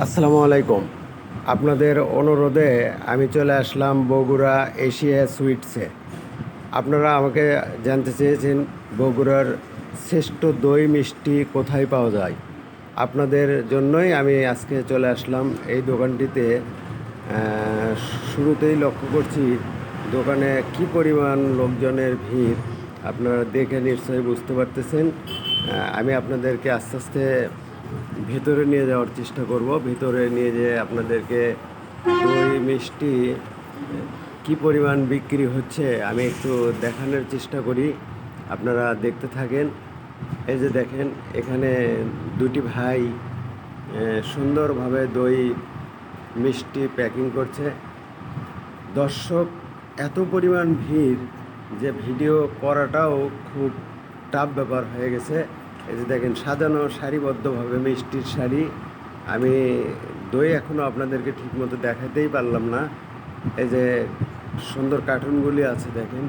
আসসালামু আলাইকুম। আপনাদের অনুরোধে আমি চলে আসলাম বগুড়া এশিয়া সুইটসে। আপনারা আমাকে জানতে চেয়েছেন বগুড়ার শ্রেষ্ঠ দই মিষ্টি কোথায় পাওয়া যায়। আপনাদের জন্যই আমি আজকে চলে আসলাম এই দোকানটিতে। শুরুতেই লক্ষ্য করছি দোকানে কী পরিমাণ লোকজনের ভিড়। আপনারা দেখে নিশ্চয়ই বুঝতে পারতেছেন। আমি আপনাদেরকে আস্তে আস্তে ভেতরে নিয়ে যাওয়ার চেষ্টা করব। ভেতরে নিয়ে যেয়ে আপনাদেরকে দই মিষ্টি কী পরিমাণ বিক্রি হচ্ছে আমি একটু দেখানোর চেষ্টা করি। আপনারা দেখতে থাকেন। এই যে দেখেন, এখানে দুটি ভাই সুন্দরভাবে দই মিষ্টি প্যাকিং করছে। দর্শক এত পরিমাণ ভিড় যে ভিডিও করাটাও খুব টাফ ব্যাপার হয়ে গেছে। এই যে দেখেন, সাজানো সারিবদ্ধভাবে মিষ্টির শাড়ি। আমি দই এখনও আপনাদেরকে ঠিকমতো দেখাতেই পারলাম না। এই যে সুন্দর কার্টুনগুলি আছে দেখেন,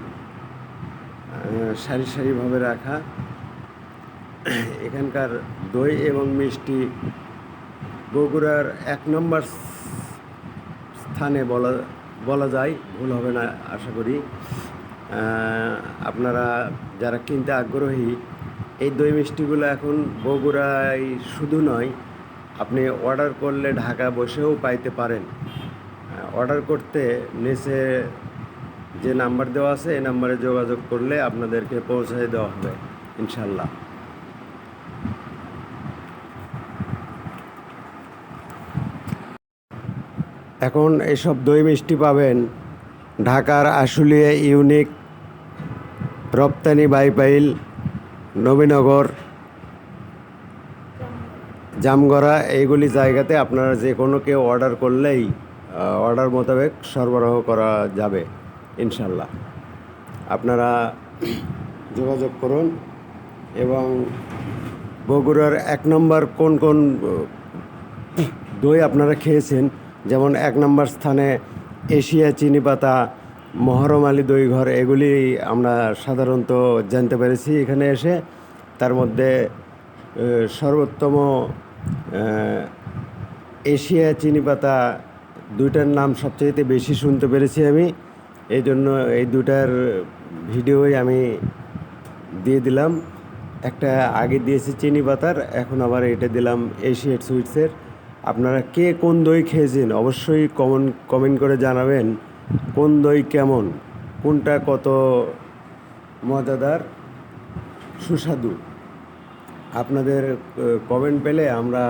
সারি সারিভাবে রাখা। এখানকার দই এবং মিষ্টি বগুড়ার 1 নম্বর স্থানে বলা বলা যায়, ভুল হবে না আশা করি। আপনারা যারা কিনতে আগ্রহী, এই দই মিষ্টিগুলো এখন বগুড়ায় শুধু নয়, আপনি অর্ডার করলে ঢাকা বসেও পাইতে পারেন। অর্ডার করতে নিচে যে নাম্বার দেওয়া আছে এই নাম্বারে যোগাযোগ করলে আপনাদেরকে পৌঁছায় দেওয়া হবে ইনশাল্লাহ। এখন এসব দই মিষ্টি পাবেন ঢাকার আশুলিয়া ইউনিক, রপ্তানি বাইপাইল, নবীনগর, জামগড়া, এইগুলি জায়গাতে আপনারা যে কোনো কেউ অর্ডার করলেই অর্ডার মোতাবেক সরবরাহ করা যাবে ইনশাল্লাহ। আপনারা যোগাযোগ করুন। এবং বগুড়ার 1 নম্বর কোন কোন দই আপনারা খেয়েছেন, যেমন 1 নম্বর স্থানে এশিয়া চিনিপাতা, মহরম আলী দইঘর, এগুলি আমরা সাধারণত জানতে পেরেছি এখানে এসে। তার মধ্যে সর্বোত্তম এশিয়া চিনিপাতা দুইটার নাম সবচাইতে বেশি শুনতে পেরেছি আমি। এই জন্য এই দুটার ভিডিওই আমি দিয়ে দিলাম। একটা আগে দিয়েছি চিনি পাতার, এখন আবার এটা দিলাম এশিয়ার সুইটসের। আপনারা কে কোন দই খেয়েছেন অবশ্যই কমেন্ট করে জানাবেন। কোন দই কেমন, কোনটা কত মজাদার সুস্বাদু। আপনাদের কমেন্ট পেলে আমরা